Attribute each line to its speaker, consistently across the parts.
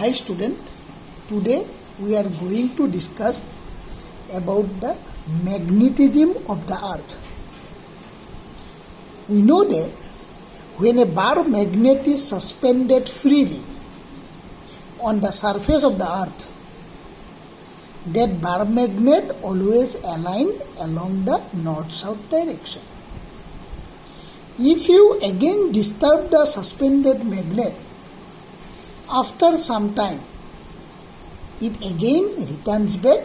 Speaker 1: Hi student, today we are going to discuss about the magnetism of the earth. We know that when a bar magnet is suspended freely on the surface of the earth, that bar magnet always aligned along the north-south direction. If you again disturb the suspended magnet, after some time, it again returns back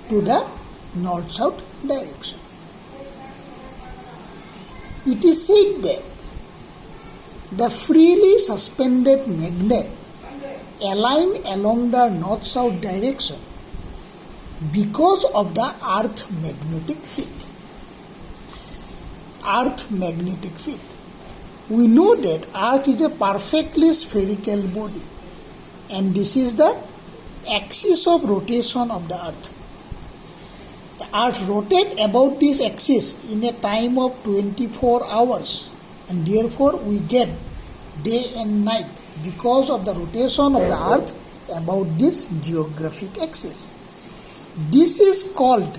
Speaker 1: to the north-south direction. It is said that the freely suspended magnet align along the north-south direction because of the earth magnetic field. Earth magnetic field. We know that earth is a perfectly spherical body, and this is the axis of rotation of the earth. The earth rotates about this axis in a time of 24 hours, and therefore we get day and night because of the rotation of the earth about this geographic axis. This is called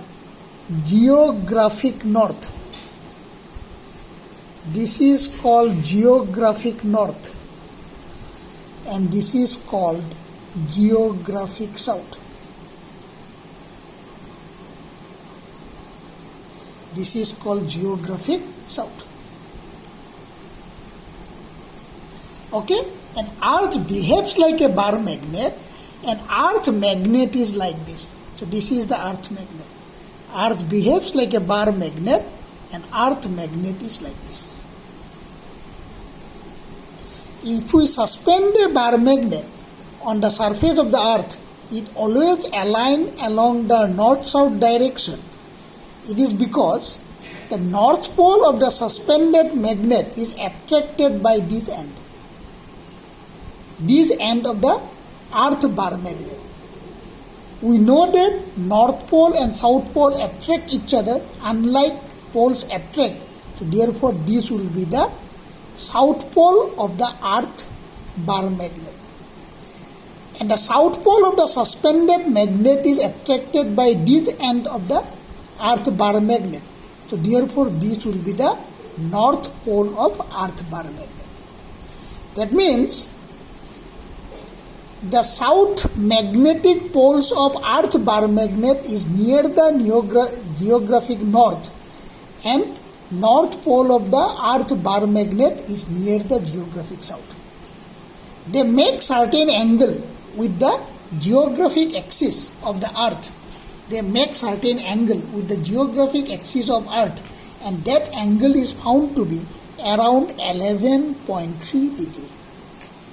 Speaker 1: geographic north. This is called geographic north, and this is called geographic south. This is called geographic south. Okay? And earth behaves like a bar magnet, and earth magnet is like this. So this is the earth magnet. Earth behaves like a bar magnet, and earth magnet is like this. If we suspend a bar magnet on the surface of the earth, it always aligns along the north-south direction. It is because the north pole of the suspended magnet is attracted by this end. This end of the earth bar magnet. We know that north pole and south pole attract each other unlike poles attract. So therefore this will be the south pole of the earth bar magnet. And the south pole of the suspended magnet is attracted by this end of the earth bar magnet. So therefore this will be the north pole of earth bar magnet. That means the south magnetic poles of earth bar magnet is near the geographic north, and north pole of the earth bar magnet is near the geographic south. They make certain angle with the geographic axis of the earth. They make certain angle with the geographic axis of earth, and that angle is found to be around 11.3 degree.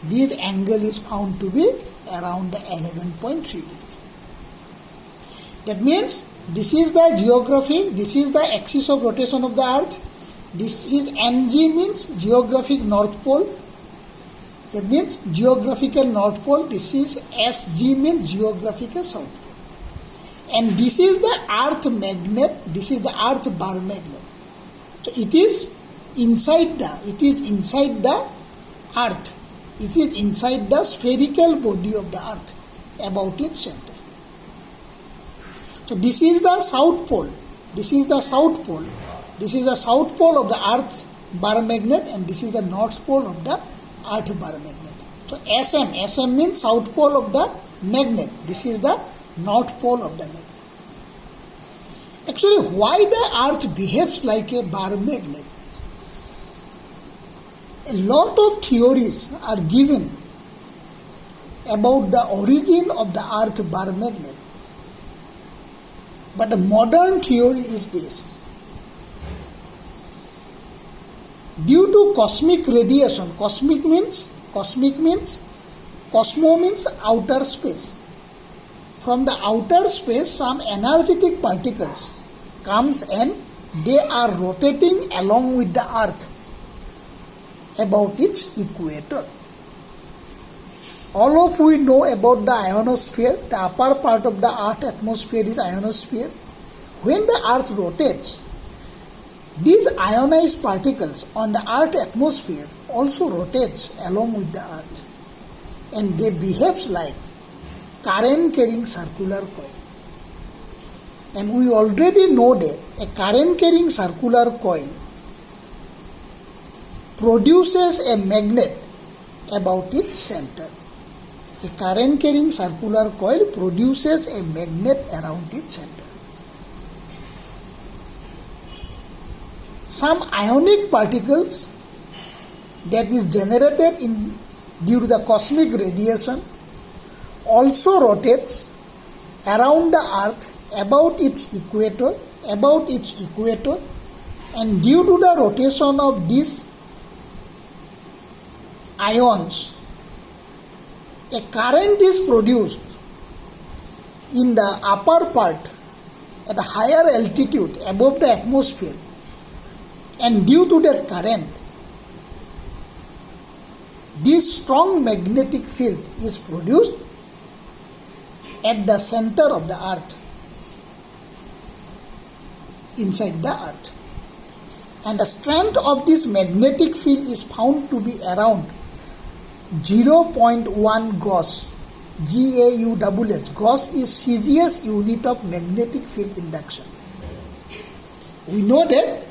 Speaker 1: This angle is found to be around 11.3 degree. That means this is the geography, this is the axis of rotation of the earth. This is NG means geographic north pole. That means geographical north pole. This is SG means geographical south pole. And this is the earth magnet, this is the earth bar magnet. So it is inside the earth. It is inside the spherical body of the earth about its center. So this is the south pole. This is the south pole. This is the south pole of the earth bar magnet, and this is the north pole of the earth bar magnet. So SM means south pole of the magnet. This is the north pole of the magnet. Actually, why the earth behaves like a bar magnet? A lot of theories are given about the origin of the earth bar magnet. But the modern theory is this. Due to cosmic radiation, cosmo means outer space. From the outer space, some energetic particles comes and they are rotating along with the earth about its equator. All of we know about the ionosphere. The upper part of the earth atmosphere is ionosphere. When the earth rotates, these ionized particles on the earth atmosphere also rotates along with the earth. and they behaves like current carrying circular coil. And we already know that a current carrying circular coil produces a magnet about its center. A current carrying circular coil produces a magnet around its center. Some ionic particles that is generated due to the cosmic radiation also rotates around the earth about its equator, and due to the rotation of these ions, a current is produced in the upper part at a higher altitude above the atmosphere, and due to that current, this strong magnetic field is produced at the center of the earth, inside the earth. And the strength of this magnetic field is found to be around 0.1 Gauss, Gauss. Gauss is Cesius unit of magnetic field induction. We know that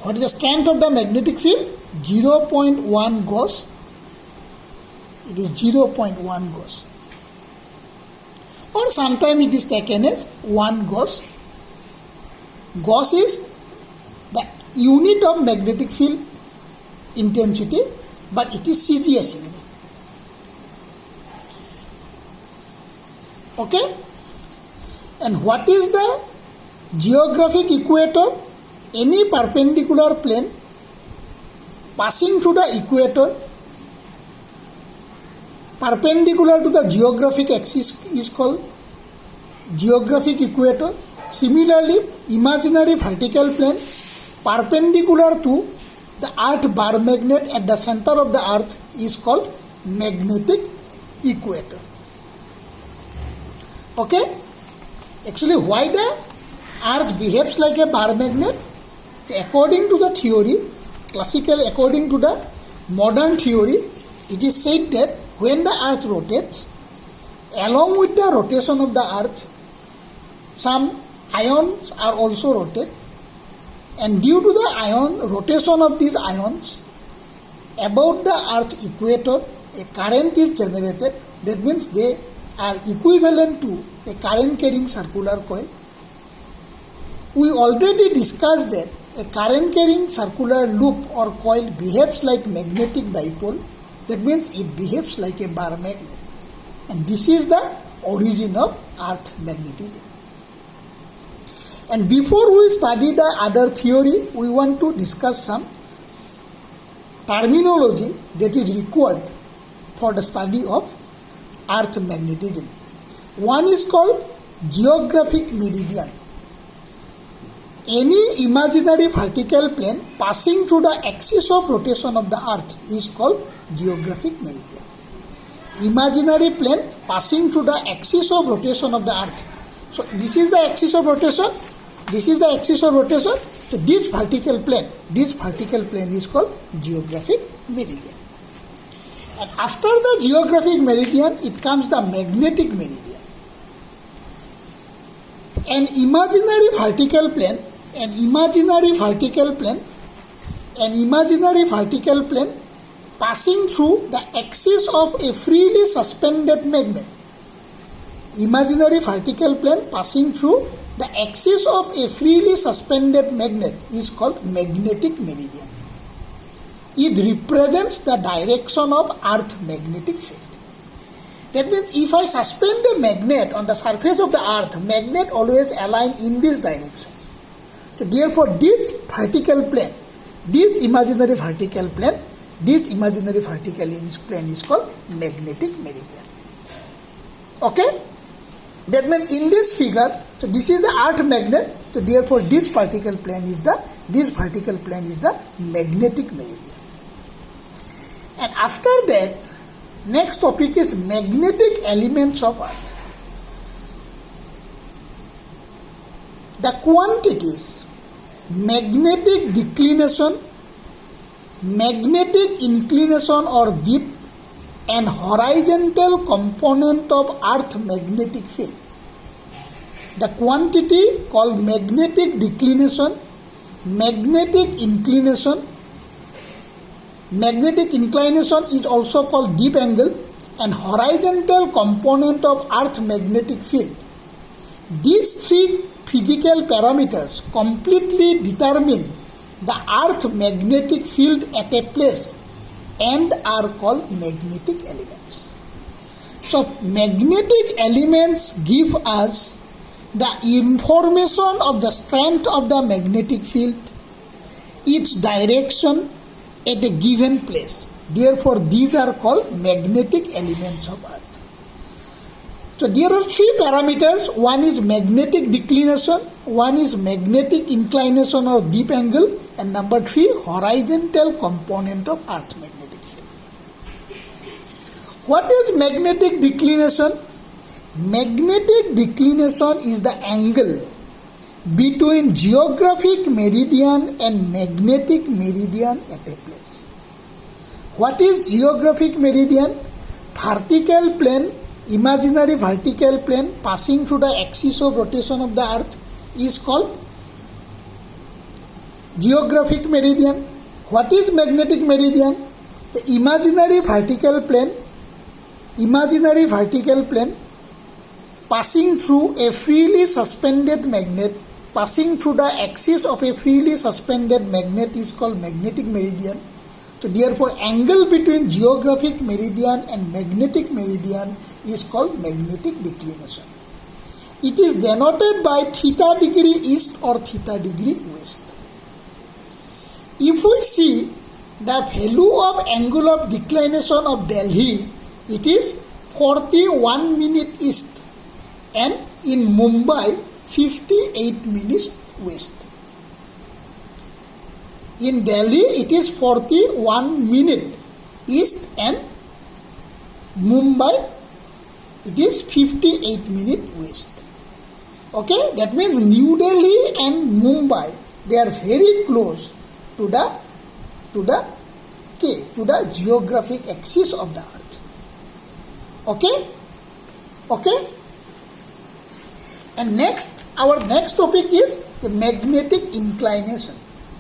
Speaker 1: what is the strength of the magnetic field? 0.1 Gauss. It is 0.1 Gauss. Or sometimes it is taken as 1 Gauss. Gauss is the unit of magnetic field intensity, but it is Cesius unit. Okay? And what is the geographic equator? Any perpendicular plane passing through the equator perpendicular to the geographic axis is called geographic equator. Similarly, imaginary vertical plane perpendicular to the earth bar magnet at the center of the earth is called magnetic equator. Okay? Actually, why the earth behaves like a bar magnet? According to the theory, according to the modern theory, it is said that when the earth rotates, along with the rotation of the earth, some ions are also rotated, and due to the rotation of these ions about the earth equator, a current is generated. That means they are equivalent to a current carrying circular coil. We already discussed that a current carrying circular loop or coil behaves like magnetic dipole. That means it behaves like a bar magnet. And this is the origin of earth magnetism. And before we study the other theory, we want to discuss some terminology that is required for the study of earth magnetism. One is called geographic meridian. Any imaginary vertical plane passing through the axis of rotation of the earth is called geographic meridian. Imaginary plane passing through the axis of rotation of the earth. So this is the axis of rotation. This is the axis of rotation. So this vertical plane is called geographic meridian. And after the geographic meridian, it comes the magnetic meridian. An imaginary vertical plane passing through the axis of a freely suspended magnet. Imaginary vertical plane passing through the axis of a freely suspended magnet is called magnetic meridian. It represents the direction of earth magnetic field. That means if I suspend a magnet on the surface of the earth, magnet always align in this direction. So therefore this vertical plane, this imaginary vertical plane is called magnetic meridian. Okay? That means in this figure, so this is the earth magnet, so therefore this vertical plane is the magnetic meridian. And after that, next topic is magnetic elements of earth. The quantities magnetic declination, magnetic inclination or dip, an horizontal component of Earth magnetic field. The quantity called magnetic declination, magnetic inclination. Magnetic inclination is also called deep angle, and horizontal component of Earth magnetic field. These three physical parameters completely determine the Earth magnetic field at a place and are called magnetic elements. So magnetic elements give us the information of the strength of the magnetic field, its direction at a given place. Therefore, these are called magnetic elements of Earth. So there are three parameters. One is magnetic declination, one is magnetic inclination or deep angle, and number three, horizontal component of Earth magnetic field. What is magnetic declination? Magnetic declination is the angle between geographic meridian and magnetic meridian at a place. What is geographic meridian? Vertical plane, imaginary vertical plane passing through the axis of rotation of the Earth is called geographic meridian. What is magnetic meridian? The imaginary vertical plane passing through a freely suspended magnet, passing through the axis of a freely suspended magnet is called magnetic meridian. So therefore, angle between geographic meridian and magnetic meridian is called magnetic declination. It is denoted by theta degree east or theta degree west. If we see the value of angle of declination of Delhi, it is 41 minutes east, and in Mumbai 58 minutes west. In Delhi it is 41 minutes east, and Mumbai it is 58 minutes west. Okay, that means New Delhi and Mumbai, they are very close to the geographic axis of the Earth. Okay. And next, our next topic is the magnetic inclination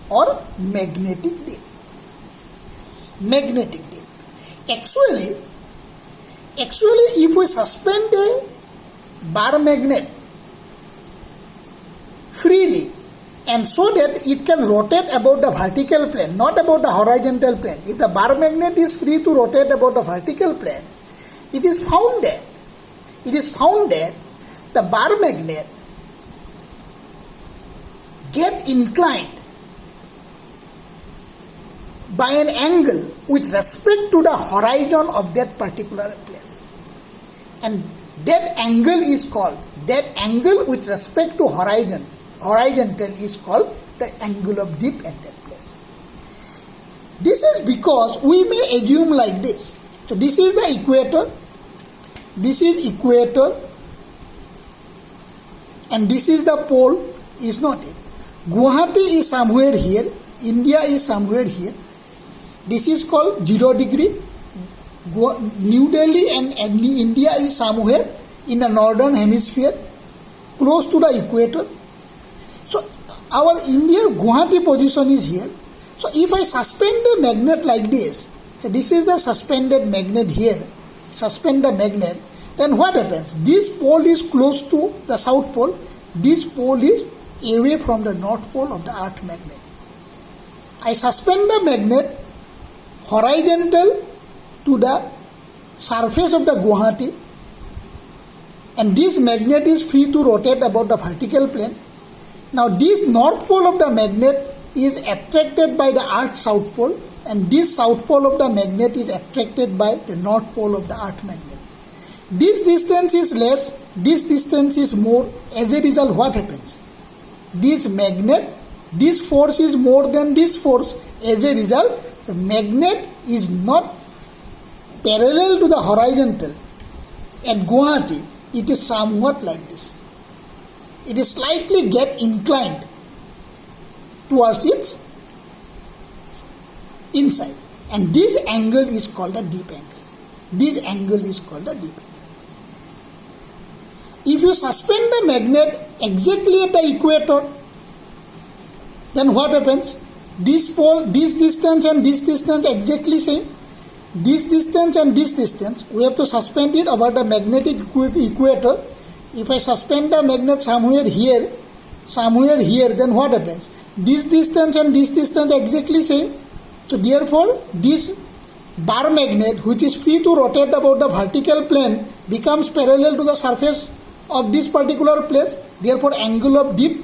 Speaker 1: or magnetic dip. Magnetic dip. Actually, if we suspend a bar magnet freely and so that it can rotate about the vertical plane, not about the horizontal plane. If the bar magnet is free to rotate about the vertical plane, it is found that the bar magnet get inclined by an angle with respect to the horizon of that particular place, and that angle with respect to horizontal is called the angle of dip at that place. This is because we may assume like this. So this is the equator, and this is the pole, is not it. Guwahati is somewhere here, India is somewhere here. This is called 0 degree. New Delhi and India is somewhere in the northern hemisphere, close to the equator. So our India Guwahati position is here. So if I suspend the magnet like this, so this is the suspended magnet here, suspend the magnet, then what happens? This pole is close to the south pole, this pole is away from the north pole of the Earth magnet. I suspend the magnet horizontal to the surface of the Guwahati, and this magnet is free to rotate about the vertical plane. Now this north pole of the magnet is attracted by the Earth's south pole, and this south pole of the magnet is attracted by the north pole of the Earth magnet. This distance is less, this distance is more. As a result, what happens? This force is more than this force. As a result, the magnet is not parallel to the horizontal. At Guwahati, it is somewhat like this. It is slightly get inclined towards its inside, and this angle is called a deep angle. This angle is called a dip angle. If you suspend the magnet exactly at the equator, then what happens? This pole, this distance and this distance exactly same. This distance and this distance, we have to suspend it about the magnetic equator. If I suspend the magnet somewhere here, then what happens? This distance and this distance exactly same. So therefore, this bar magnet, which is free to rotate about the vertical plane, becomes parallel to the surface of this particular place. Therefore, angle of dip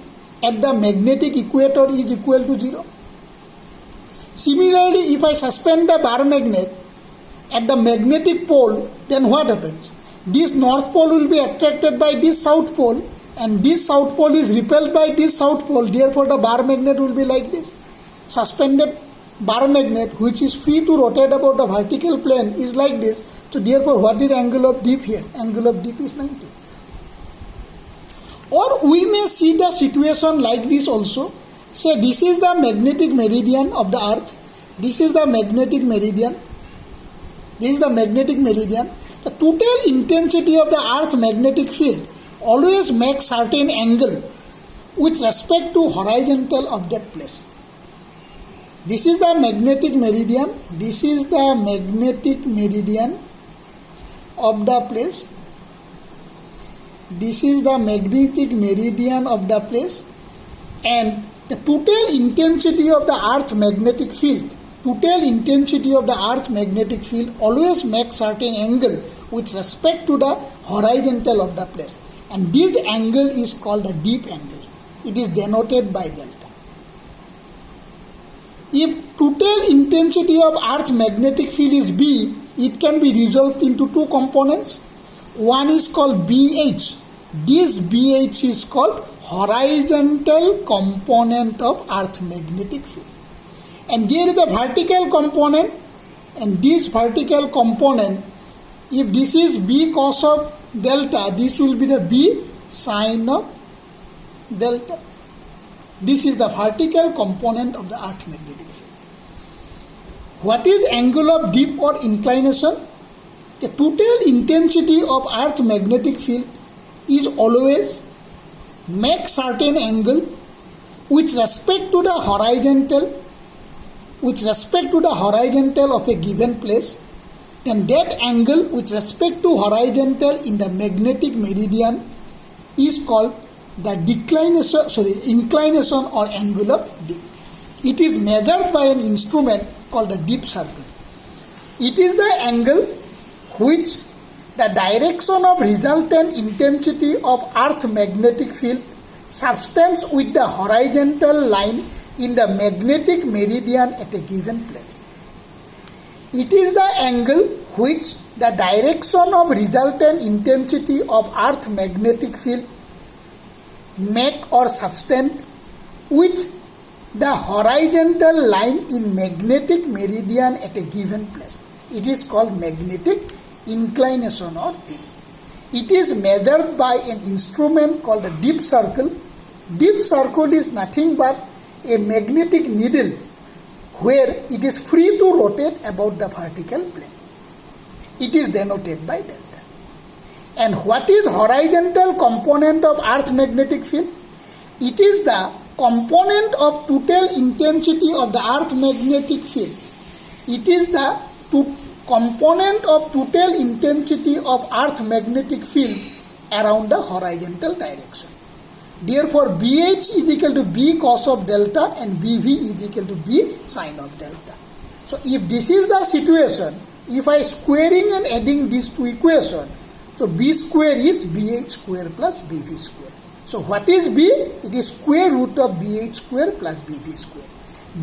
Speaker 1: at the magnetic equator is equal to 0. Similarly, if I suspend the bar magnet at the magnetic pole, then what happens? This north pole will be attracted by this south pole, and this south pole is repelled by this south pole. Therefore, the bar magnet will be like this. Suspended bar magnet, which is free to rotate about the vertical plane, is like this. So therefore, what is angle of dip here? Angle of dip is 90. Or we may see the situation like this also. Say this is the magnetic meridian of the earth. This is the magnetic meridian. This is the magnetic meridian. The total intensity of the earth magnetic field always makes certain angle with respect to horizontal of that place. This is the magnetic meridian. This is the magnetic meridian of the place. This is the magnetic meridian of the place, and the total intensity of the earth magnetic field, always makes certain angle with respect to the horizontal of the place, and this angle is called a dip angle. It is denoted by delta. If total intensity of earth magnetic field is B, it can be resolved into two components. One is called BH. This BH is called horizontal component of earth magnetic field. And there is a vertical component, and this vertical component, if this is B cos of delta, this will be the B sine of delta. This is the vertical component of the earth magnetic field. What is angle of dip or inclination? The total intensity of earth magnetic field is always make certain angle with respect to the horizontal of a given place, then that angle with respect to horizontal in the magnetic meridian is called the inclination or angle of dip. It is measured by an instrument called the dip circle. It is the angle which the direction of resultant intensity of earth magnetic field subtends with the horizontal line in the magnetic meridian at a given place. It is the angle which the direction of resultant intensity of earth magnetic field make or subtend with the horizontal line in magnetic meridian at a given place. It is called magnetic inclination or dip. It is measured by an instrument called the dip circle. Dip circle is nothing but a magnetic needle where it is free to rotate about the vertical plane. It is denoted by delta. And what is horizontal component of earth magnetic field? It is the component of total intensity of the earth magnetic field. It is the component of total intensity of earth magnetic field around the horizontal direction. Therefore, BH is equal to B cos of delta and BV is equal to B sine of delta. So, if this is the situation, if I squaring and adding these two equations, so B square is BH square plus BV square. So, what is B? It is square root of BH square plus BV square.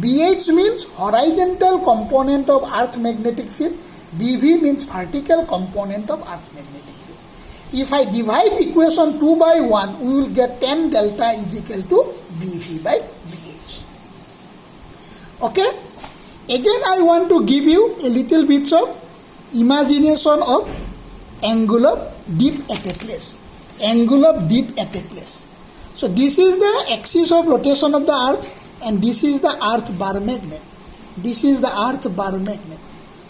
Speaker 1: BH means horizontal component of earth magnetic field. BV means vertical component of earth magnetic field. If I divide equation 2 by 1, we will get tan delta is equal to BV by BH. Okay? Again, I want to give you a little bit of imagination of angle of dip at a place. Angle of dip at a place. So, this is the axis of rotation of the earth, and this is the earth bar magnet. This is the earth bar magnet.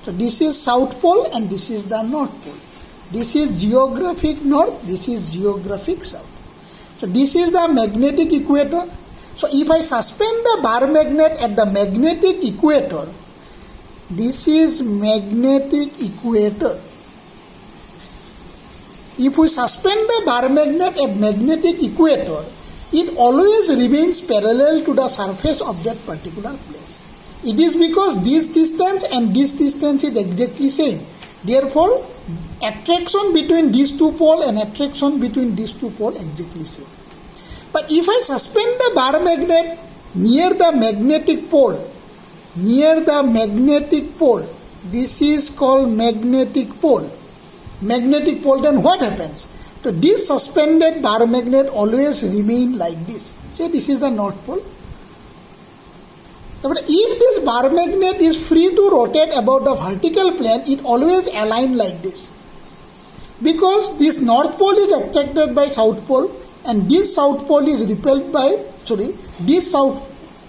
Speaker 1: So this is south pole and this is the north pole. This is geographic north, this is geographic south. So this is the magnetic equator. So if I suspend the bar magnet at the magnetic equator, this is magnetic equator. If we suspend the bar magnet at magnetic equator, it always remains parallel to the surface of that particular place. It is because this distance and this distance is exactly same. Therefore, attraction between these two poles and attraction between these two poles exactly same. But if I suspend the bar magnet near the magnetic pole, this is called magnetic pole. Magnetic pole, then what happens? So this suspended bar magnet always remain like this. Say this is the north pole. But if this bar magnet is free to rotate about the vertical plane, it always align like this. Because this north pole is attracted by south pole and this south pole is repelled by, this south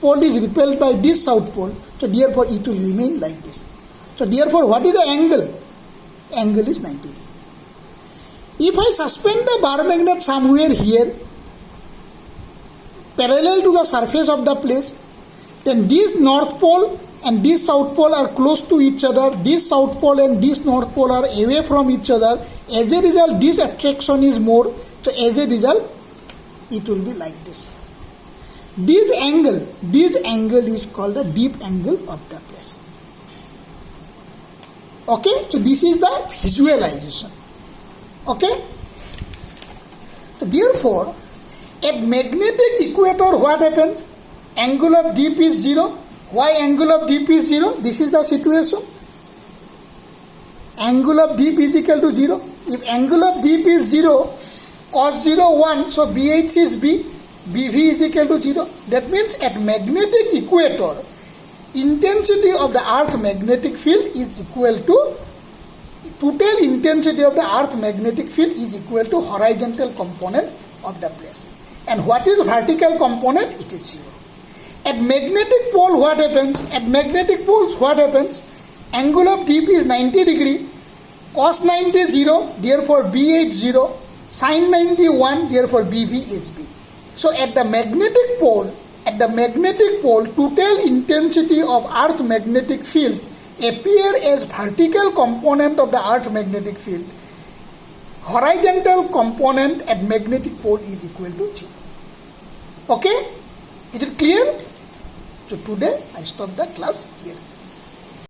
Speaker 1: pole is repelled by this south pole. So therefore it will remain like this. So therefore what is the angle? Angle is 90 degrees. If I suspend the bar magnet somewhere here, parallel to the surface of the place, then this north pole and this south pole are close to each other. This south pole and this north pole are away from each other. As a result, this attraction is more. So as a result, it will be like this. This angle is called the deep angle of the place. Okay, so this is the visualization. Okay, so therefore, at magnetic equator, what happens? Angle of dip is 0. Why angle of dip is 0? This is the situation. Angle of dip is equal to 0. If angle of dip is 0, cos 0, 1, so BH is B, BV is equal to 0. That means at magnetic equator, intensity of the earth magnetic field is equal to, total intensity of the earth magnetic field is equal to horizontal component of the place. And what is vertical component? It is 0. At magnetic pole, what happens? At magnetic poles, what happens? Angle of dip is 90 degree, cos 90 0, therefore BH 0, sin 91, therefore BV is B. So at the magnetic pole, total intensity of earth magnetic field appear as vertical component of the earth magnetic field. Horizontal component at magnetic pole is equal to 0. Okay? Is it clear? So today I stop the class here.